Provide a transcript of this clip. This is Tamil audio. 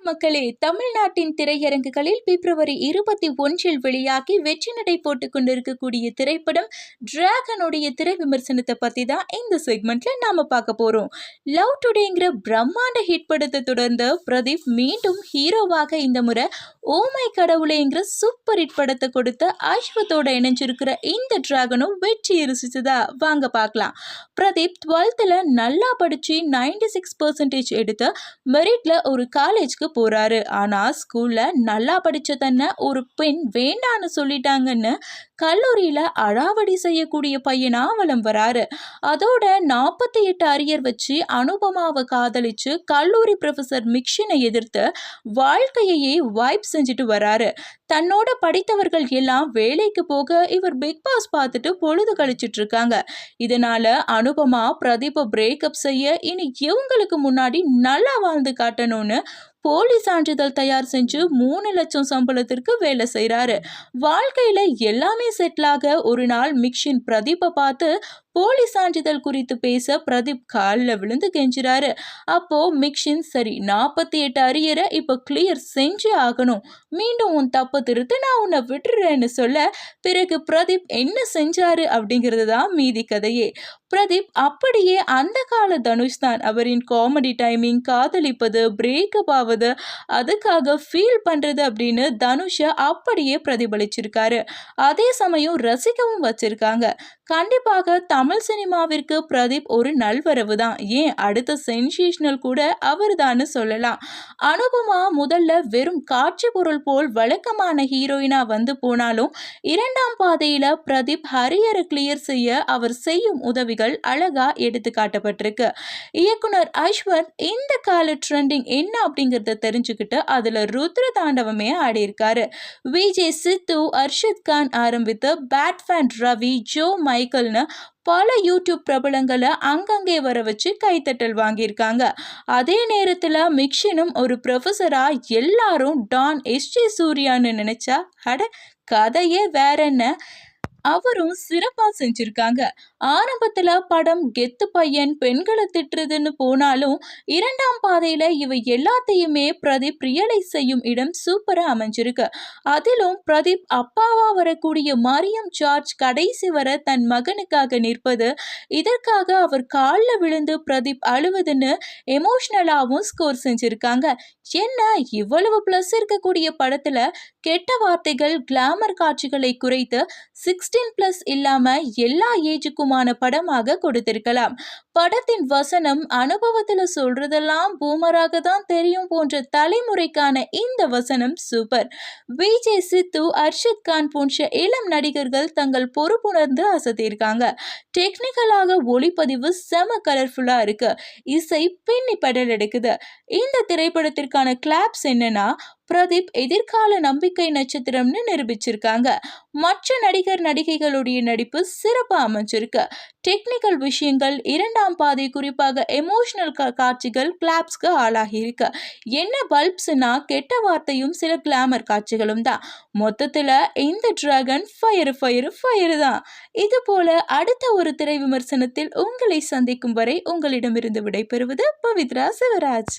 மக்களே, தமிழ்நாட்டின் திரையரங்குகளில் பிப்ரவரி 21 வெளியாகி வெற்றி நடை போட்டுக் கொண்டிருக்கக்கூடிய திரைப்படம் டிராகனுடைய திரை விமர்சனத்தை பத்தி தான் இந்த செக்மெண்ட்ல நாம பார்க்க போறோம். லவ் டுடேங்கிற பிரம்மாண்ட ஹிட் படத்தை தொடர்ந்து பிரதீப் மீண்டும் ஹீரோவாக இந்த முறை ஓ மை கடவுளேங்கிற சூப்பர் ஹிட் படத்தை கொடுத்த ஐஸ்வத்தோட இணைஞ்சிருக்கிற இந்த டிராகனும் வெற்றி ருசிச்சதா வாங்க பார்க்கலாம். பிரதீப் 12th நல்லா படிச்சு 96% எடுத்து மெரிட்ல ஒரு காலேஜ்க்கு போறாரு. ஆனா ஸ்கூல்ல நல்லா படிச்ச தன்னை ஒரு பெண் வேண்டான்னு சொல்லிட்டாங்கன்னு கல்லூரியில அடாவடி செய்யக்கூடிய பையனா வலம் வராரு. அதோட 48 அரியர் வச்சு அனுபமாவை காதலிச்சு கல்லூரி ப்ரொஃபசர் மிக்ஷனை எதிர்த்து வாழ்க்கையையே வைப் செஞ்சுட்டு வராரு. தன்னோட படித்தவர்கள் எல்லாம் வேலைக்கு போக இவர் பிக் பாஸ் பார்த்துட்டு பொழுது கழிச்சிட்டு இருக்காங்க. இதனால அனுபமா பிரதீப பிரேக்கப் செய்ய இனி இவங்களுக்கு முன்னாடி நல்லா வாழ்ந்து காட்டணும்னு போலி சான்றிதழ் தயார் செஞ்சு 3 லட்சம் சம்பளத்திற்கு வேலை செய்கிறாரு. வாழ்க்கையில் எல்லாமே செட்டிலாக ஒரு நாள் மிக்ஷின் பிரதீப்பை பார்த்து போலி சான்றிதழ் குறித்து பேச பிரதீப் காலில் விழுந்து கெஞ்சுறாரு. அப்போ மிக்ஷின் சரி 48 அரியரை இப்போ கிளியர் செஞ்சே ஆகணும், மீண்டும் உன் தப்பு திருத்து, நான் உன்னை விட்டுறேன்னு சொல்ல பிறகு பிரதீப் என்ன செஞ்சாரு அப்படிங்கிறது தான் மீதி கதையே. பிரதீப் அப்படியே அந்த கால தனுஷ் தான். அவரின் காமெடி டைமிங், காதலிப்பது, பிரேக்கப் ஆவது, அதுக்காக ஃபீல் பண்றது அப்படின்னு தனுஷை அப்படியே பிரதிபலிச்சிருக்காரு. அதே சமயம் ரசிக்கவும் வச்சிருக்காங்க. கண்டிப்பாக தமிழ் சினிமாவிற்கு பிரதீப் ஒரு நல்வரவு தான். ஏன் அடுத்த சென்சேஷனல் கூட அவர் தான் சொல்லலாம். அனுபமா முதல்ல வெறும் காட்சி பொருள் போல் வழக்கமான ஹீரோயினா வந்து போனாலும் 2ஆம் பாதையில பிரதீப் ஹரியரை கிளியர் செய்ய அவர் செய்யும் உதவிகள் அழகா எடுத்து காட்டப்பட்டிருக்கு. இயக்குனர் ஐஸ்வர் இந்த கால ட்ரெண்டிங் என்ன அப்படிங்கறத தெரிஞ்சுக்கிட்டு அதுல ருத்ர தாண்டவமே ஆடி இருக்காரு. விஜய், சித்து, அர்ஷத் கான் ஆரம்பித்து பேட்ஃபேன் ரவி, ஜோ மைக்கேல்னு பல யூடியூப் பிரபலங்களை அங்கங்கே வர வச்சு கைத்தட்டல் வாங்கியிருக்காங்க. அதே நேரத்தில் மிக்ஷனும் ஒரு ப்ரொஃபஸரா எல்லாரும் டான் எஸ்.ஜே. சூர்யான்னு நினைச்சா அட கதையே வேற என்ன, அவரும் சிறப்பா செஞ்சிருக்காங்க. ஆரம்பத்துல படம் கெத்து பையன் பெண்களை திட்டுறதுன்னு போனாலும் 2ஆம் பாதையில இவை எல்லாத்தையுமே பிரதீப் ரியலைஸ் செய்யும் இடம் சூப்பரா அமைஞ்சிருக்கு. அதிலும் பிரதீப் அப்பாவா வரக்கூடிய மரியம் ஜார்ஜ் கடைசி வர தன் மகனுக்காக நிற்பது, இதற்காக அவர் காலில் விழுந்து பிரதீப் அழுவதுன்னு எமோஷனலாகவும் ஸ்கோர் செஞ்சிருக்காங்க. என்ன இவ்வளவு பிளஸ் இருக்கக்கூடிய படத்துல கெட்ட வார்த்தைகள், கிளாமர் காட்சிகளை குறைத்து 16+ இல்லாம எல்லா ஏஜுக்குமான படமாக கொடுத்திருக்கலாம். படத்தின் வசனம் அனுபவத்துல சொல்றதெல்லாம் பூமராக தான் தெரியும் போன்ற தலைமுறைக்கான இந்த வசனம் சூப்பர். விஜய், சித்து, அர்ஷத் கான் போன்ற இளம் நடிகர்கள் தங்கள் பொறுப்புணர்ந்து அசத்தியிருக்காங்க. டெக்னிக்கலாக ஒளிப்பதிவு செம கலர்ஃபுல்லா இருக்கு. இசை பின்னி பெடல் எடுக்குது. இந்த திரைப்படத்திற்கான கிளாப்ஸ் என்னன்னா பிரதீப் எதிர்கால நம்பிக்கை நட்சத்திரம்னு நிரூபிச்சிருக்காங்க. மற்ற நடிகர் நடிகைகளுடைய நடிப்பு சிறப்பாக அமைஞ்சிருக்கு. டெக்னிக்கல் விஷயங்கள், 2ஆம் பாதை குறிப்பாக எமோஷனல் காட்சிகள் கிளாப்ஸ்க்கு ஆளாகி இருக்கு. என்ன பல்ப்ஸ்னா கெட்ட வார்த்தையும் சில கிளாமர் காட்சிகளும் தான். மொத்தத்துல இந்த டிராகன் ஃபயர் தான். இது போல அடுத்த ஒரு திரை விமர்சனத்தில் உங்களை சந்திக்கும் வரை உங்களிடமிருந்து விடைபெறுவது பவித்ரா சிவராஜ்.